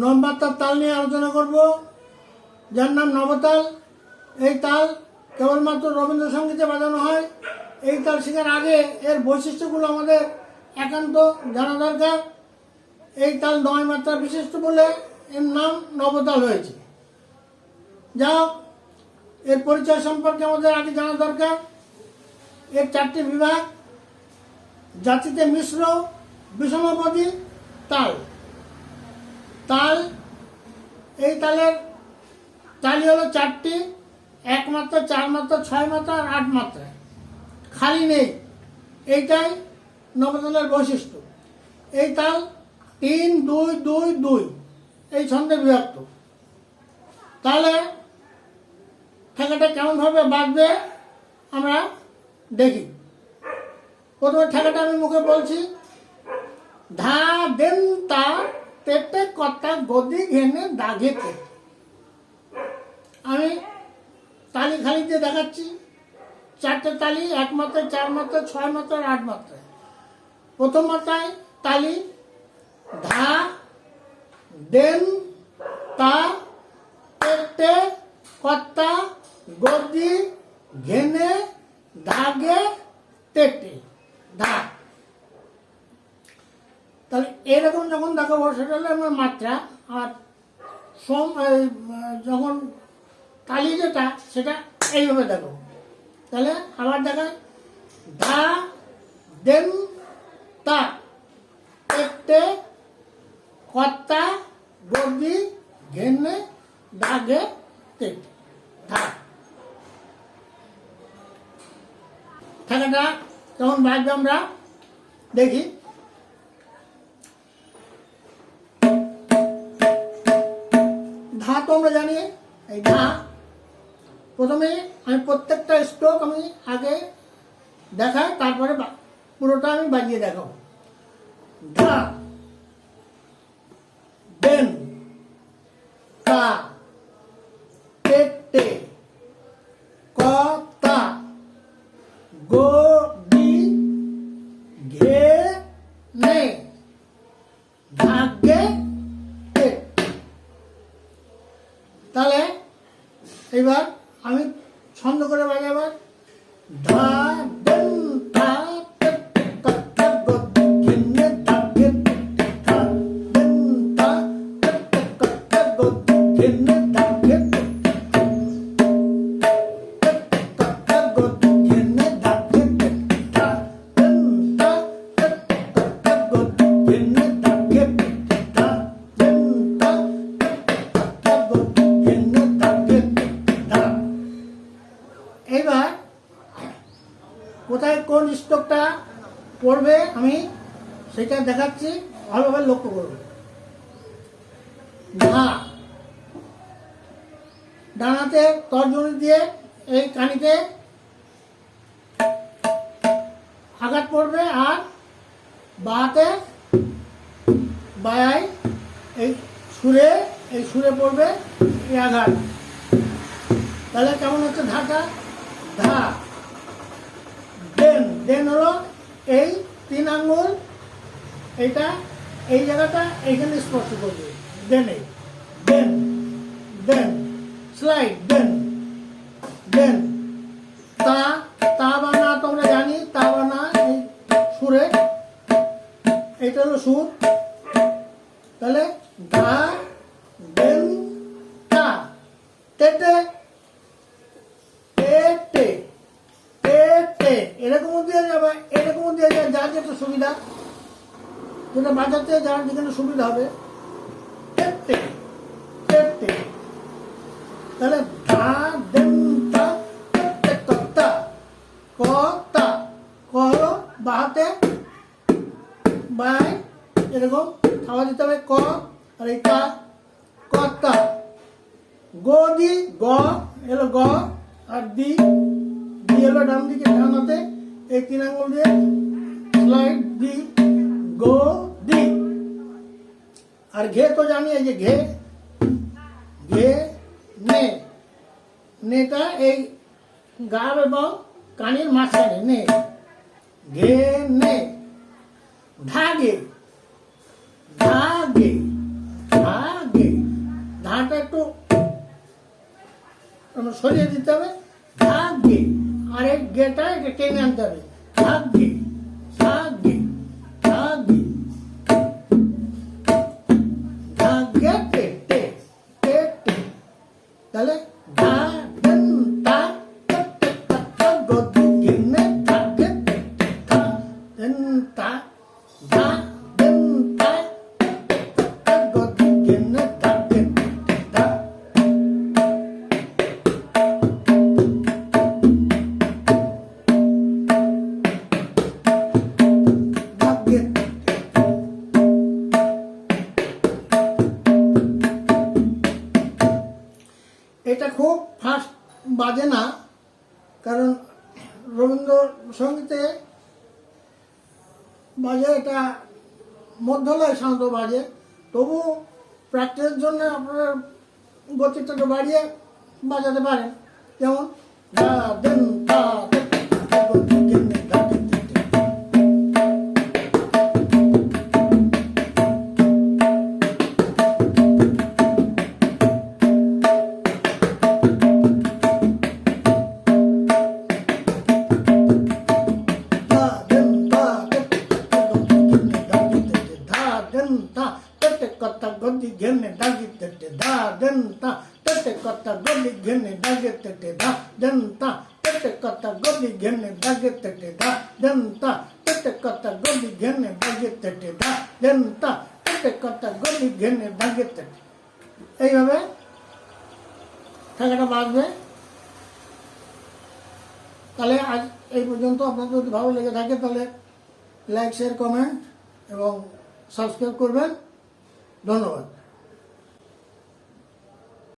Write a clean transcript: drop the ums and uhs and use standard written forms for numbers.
নম্বরটার তাল নিয়ে আলোচনা করব, যার নাম নবতাল। এই তাল কেবলমাত্র রবীন্দ্রসঙ্গীতে বাজানো হয়। এই তাল শেখার আগে এর বৈশিষ্ট্যগুলো আমাদের একান্ত জানা দরকার। এই তাল 9 মাত্রা বিশিষ্ট বলে এর নাম নবতাল হয়েছে। যা এর পরিচয় সম্পর্কে আমাদের আগে জানা দরকার। এর 4টি বিভাগ: জাতিতে মিশ্র, বিষমপদী তাল। তাল, এই তালের তালি হলো 4টি: 1 মাত্রা, 4 মাত্রা, 6 মাত্রা আর 8 মাত্রা। খালি নেই, এইটাই নবতালের বৈশিষ্ট্য। এই তাল 3-2-2-2 এই ছন্দে বিভক্ত। তাহলে ঠেকাটা কেমনভাবে বাজবে আমরা দেখি। প্রথমে ঠেকাটা আমি মুখে বলছি: ধা দেন তা তেটে কর্তা গদি ঘেনে দাঘেতে। আমি তালি খালি দিয়ে দেখাচ্ছি। 4টে তালি: 1 মাত্রায়, 4 মাত্রায়, 6 মাত্রায়, 8 মাত্রায়। প্রথম মাত্রায় তালি: ধা দেন তা তেটে কর্তা গদি ঘেনে দাগে তেটে ধা। তাহলে এরকম যখন দেখাবো সেটা হলো আমার মাত্রা। আর যখন তালি যেটা সেটা এইভাবে দেখো। তাহলে আবার দেখায়: ধা দেন তা তেটে কর্তা গদি ঘেনে দাগে তেটে ধা। ঠেকাটা যখন বাজবে আমরা দেখি। ধা তো আমরা জানি, এই ধা। প্রথমে আমি প্রত্যেকটা স্ট্রোক আমি আগে দেখাই, তারপরে পুরোটা আমি বাজিয়ে দেখাবো। ধা দেন তা তেটে কর্তা গদি ঘেনে দাগে তেটে। তাহলে এবার আমি ছন্দ করে বাজাবার: ধা দেন তা তেটে কর্তা গদি ঘেনে দাগে তেটে। ধা দেন তা তেটে কর্তা গদি ঘেনে দাগে তেটে। তেটে কর্তা গদি ঘেনে দাগে তেটে। ধা দেন তা তেটে কর্তা গদি ঘেনে দাগে তেটে। ধা দেন তা তেটে কর্তা গদি ঘেনে দাগে তেটে। ধা। এইবার কোথায় কোন স্ট্রোকটা পড়বে আমি সেটা দেখাচ্ছি, ভালোভাবে লক্ষ্য করবে। ধা, ডানাতে তর্জনী দিয়ে এই কানিতে আঘাত পড়বে, আর বাতে বায়ায় এই সুরে পড়বে এই আঘাত। তাহলে কেমন হচ্ছে ধাটা? ধা দেন, দেন হলো এই 3 আঙ্গুল, এইটা এই জায়গাটা এইখানে স্পর্শ করবে। দেনে দেন দেন স্লাইড দেন দেন। তা তা বা না তোমরা জানি, তা বা না এই সুরে, এইটা হলো সুর। তাহলে ধা দেন তা তেটে তেটে তেটে, এরকমও দিয়ে যাবে, এরকমও দিয়ে যাবে, যার যেটা সুবিধা, যেটা বাজাতে যার যেখানে সুবিধা হবে। তেটে তেটে। তাহলে ধা দেন তা তেটে কর্তা কর্তা, ক হলো বাহাতে বাই, এরকম খাওয়া দিতে হবে ক, আর এই তা কর্তা। গদি গ এলো গ, আর দি দি হলো ডান দিকে ডানাতে, এই 3 আঙ্গুল দিয়ে স্লাইড দি গো দি। আর ঘে তো জানি, এই যে ঘে ঘে নে, নেটা এই গাল এবং কানের মাঝখানে নে, ঘে নে। ধাগে ধাগে ধাগে সরিয়ে দিতে হবে। ধাগে আর এই গেটা এটা টেনে আনতে হবে। ধাগে ধাগে ধাগে ধাগে টে টে টে টে। তাহলে ধা দেন তা তে তে তা তা গদি গেনে ধাগে টে টে ধা দেন তা ধা দেন তা তে তে তা গদি গেনে ধাগে টে টে ধা। এটা খুব ফাস্ট বাজে না, কারণ রবীন্দ্রসঙ্গীতে বাজে এটা মধ্যলয় শান্ত বাজে, তবু প্র্যাকটিসের জন্য আপনারা গতিটা একটু বাড়িয়ে বাজাতে পারেন। যেমন ধা দেন তা তে তে তা গদি গেনে ধাগে টে টে। Godi gene dagi tete da den ta tete kata godi gene dagi tete da den ta tete kata godi gene dagi tete da den ta tete kata godi gene dagi tete da den ta tete kata godi gene dagi tete। এইভাবে ঠেকাটা বাজবে। তাহলে আজ এই পর্যন্ত। আপনাদের যদি ভালো লেগে থাকে তাহলে লাইক শেয়ার কমেন্ট এবং সাবস্ক্রাইব করবেন। ধন্যবাদ।